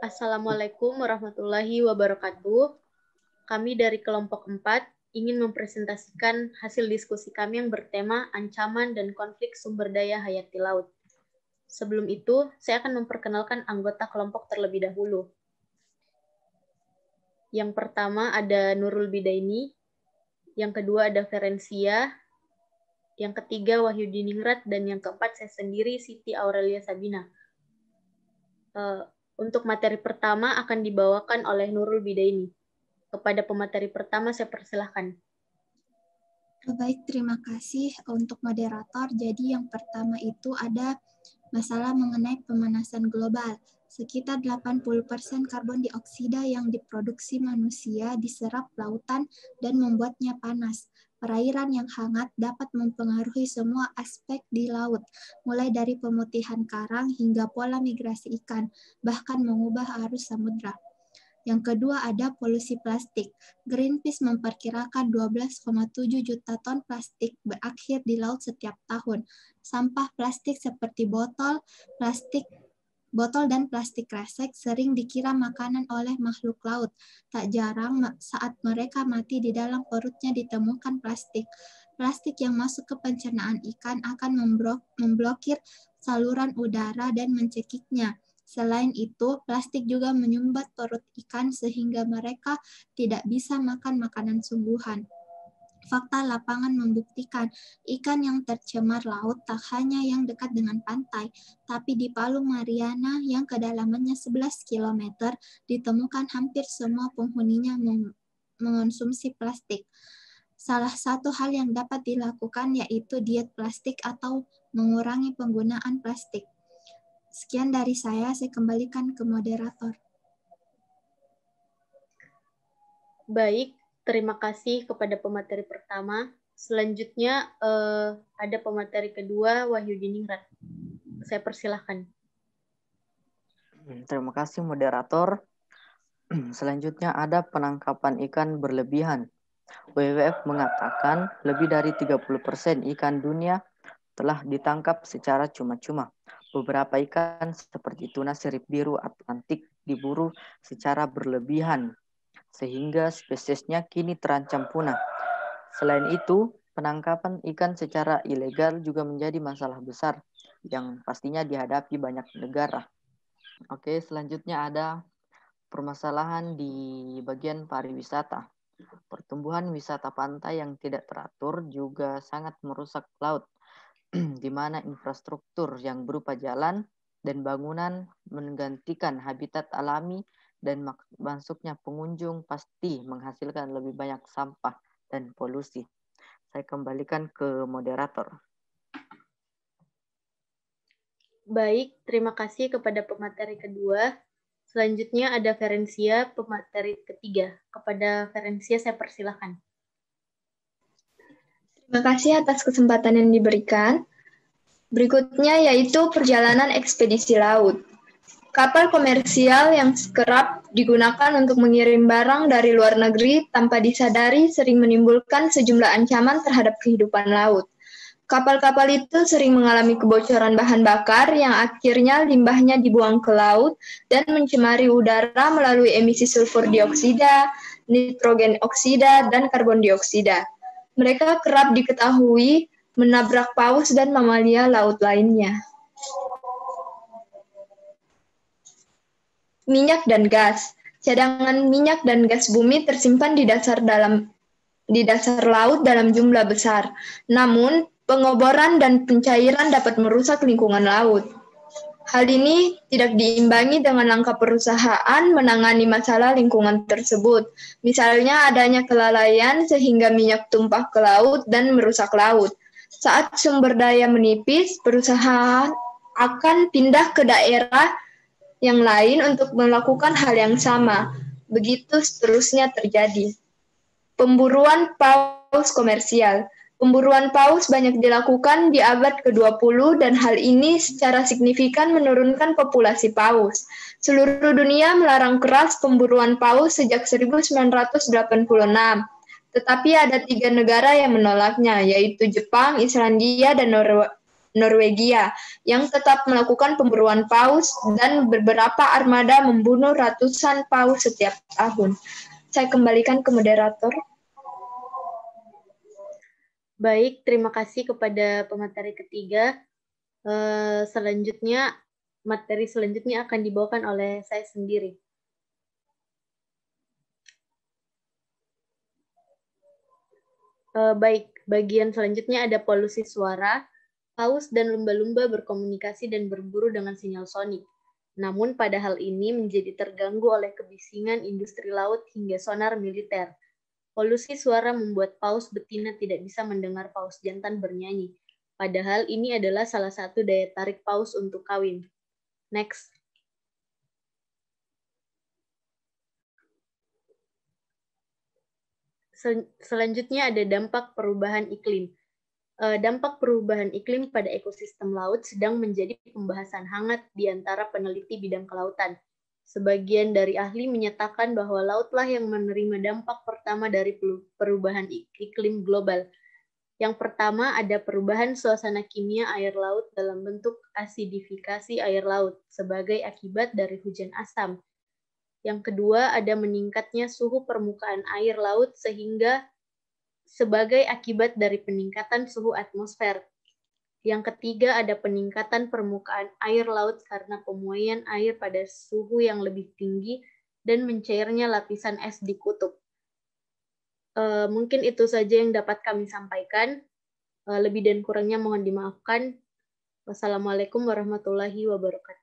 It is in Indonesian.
Assalamualaikum warahmatullahi wabarakatuh. Kami dari kelompok 4 ingin mempresentasikan hasil diskusi kami yang bertema ancaman dan konflik sumber daya hayati laut. Sebelum itu, saya akan memperkenalkan anggota kelompok terlebih dahulu. Yang pertama ada Nurul Bidaini, yang kedua ada Ferencia, yang ketiga Wahyudiningrat, dan yang keempat saya sendiri, Siti Aurelia Sabina. Untuk materi pertama akan dibawakan oleh Nurul Bidaini. Kepada pemateri pertama saya persilahkan. Baik, terima kasih untuk moderator. Jadi yang pertama itu ada masalah mengenai pemanasan global. Sekitar 80% karbon dioksida yang diproduksi manusia diserap lautan dan membuatnya panas. Perairan yang hangat dapat mempengaruhi semua aspek di laut, mulai dari pemutihan karang hingga pola migrasi ikan, bahkan mengubah arus samudra. Yang kedua ada polusi plastik. Greenpeace memperkirakan 12,7 juta ton plastik berakhir di laut setiap tahun. Sampah plastik seperti botol dan plastik kresek sering dikira makanan oleh makhluk laut. Tak jarang saat mereka mati di dalam perutnya ditemukan plastik. Plastik yang masuk ke pencernaan ikan akan memblokir saluran udara dan mencekiknya. Selain itu, plastik juga menyumbat perut ikan sehingga mereka tidak bisa makan makanan sungguhan. Fakta lapangan membuktikan ikan yang tercemar laut tak hanya yang dekat dengan pantai, tapi di Palu Mariana yang kedalamannya 11 km ditemukan hampir semua penghuninya mengonsumsi plastik. Salah satu hal yang dapat dilakukan yaitu diet plastik atau mengurangi penggunaan plastik. Sekian dari saya kembalikan ke moderator. Baik, terima kasih kepada pemateri pertama. Selanjutnya ada pemateri kedua, Wahyudiningrat. Saya persilahkan. Terima kasih moderator. Selanjutnya ada penangkapan ikan berlebihan. WWF mengatakan lebih dari 30% ikan dunia telah ditangkap secara cuma-cuma. Beberapa ikan seperti tuna sirip biru Atlantik diburu secara berlebihan, sehingga spesiesnya kini terancam punah. Selain itu, penangkapan ikan secara ilegal juga menjadi masalah besar yang pastinya dihadapi banyak negara. Oke, selanjutnya ada permasalahan di bagian pariwisata. Pertumbuhan wisata pantai yang tidak teratur juga sangat merusak laut, di mana infrastruktur yang berupa jalan dan bangunan menggantikan habitat alami dan masuknya pengunjung pasti menghasilkan lebih banyak sampah dan polusi. Saya kembalikan ke moderator. Baik, terima kasih kepada pemateri kedua. Selanjutnya ada Ferencia, pemateri ketiga. Kepada Ferencia saya persilahkan. Terima kasih atas kesempatan yang diberikan. Berikutnya yaitu perjalanan ekspedisi laut. Kapal komersial yang kerap digunakan untuk mengirim barang dari luar negeri tanpa disadari sering menimbulkan sejumlah ancaman terhadap kehidupan laut. Kapal-kapal itu sering mengalami kebocoran bahan bakar yang akhirnya limbahnya dibuang ke laut dan mencemari udara melalui emisi sulfur dioksida, nitrogen oksida, dan karbon dioksida. Mereka kerap diketahui menabrak paus dan mamalia laut lainnya. Minyak dan gas. Cadangan minyak dan gas bumi tersimpan di dasar laut dalam jumlah besar. Namun, pengoboran dan pencairan dapat merusak lingkungan laut. Hal ini tidak diimbangi dengan langkah perusahaan menangani masalah lingkungan tersebut. Misalnya adanya kelalaian sehingga minyak tumpah ke laut dan merusak laut. Saat sumber daya menipis, perusahaan akan pindah ke daerah yang lain untuk melakukan hal yang sama. Begitu seterusnya terjadi. Pemburuan paus komersial. Pemburuan paus banyak dilakukan di abad ke-20 dan hal ini secara signifikan menurunkan populasi paus. Seluruh dunia melarang keras pemburuan paus sejak 1986. Tetapi ada 3 negara yang menolaknya, yaitu Jepang, Islandia, dan Norwegia yang tetap melakukan pemburuan paus dan beberapa armada membunuh ratusan paus setiap tahun. Saya kembalikan ke moderator. Baik, terima kasih kepada pemateri ketiga. Selanjutnya, materi selanjutnya akan dibawakan oleh saya sendiri. Baik, bagian selanjutnya ada polusi suara. Paus dan lumba-lumba berkomunikasi dan berburu dengan sinyal sonik. Namun pada hal ini menjadi terganggu oleh kebisingan industri laut hingga sonar militer. Polusi suara membuat paus betina tidak bisa mendengar paus jantan bernyanyi. Padahal ini adalah salah satu daya tarik paus untuk kawin. Next. Selanjutnya ada dampak perubahan iklim. Dampak perubahan iklim pada ekosistem laut sedang menjadi pembahasan hangat di antara peneliti bidang kelautan. Sebagian dari ahli menyatakan bahwa lautlah yang menerima dampak pertama dari perubahan iklim global. Yang pertama ada perubahan suasana kimia air laut dalam bentuk asidifikasi air laut sebagai akibat dari hujan asam. Yang kedua ada meningkatnya suhu permukaan air laut sehingga sebagai akibat dari peningkatan suhu atmosfer. Yang ketiga ada peningkatan permukaan air laut karena pemuaian air pada suhu yang lebih tinggi dan mencairnya lapisan es di kutub. Mungkin itu saja yang dapat kami sampaikan. Lebih dan kurangnya mohon dimaafkan. Wassalamualaikum warahmatullahi wabarakatuh.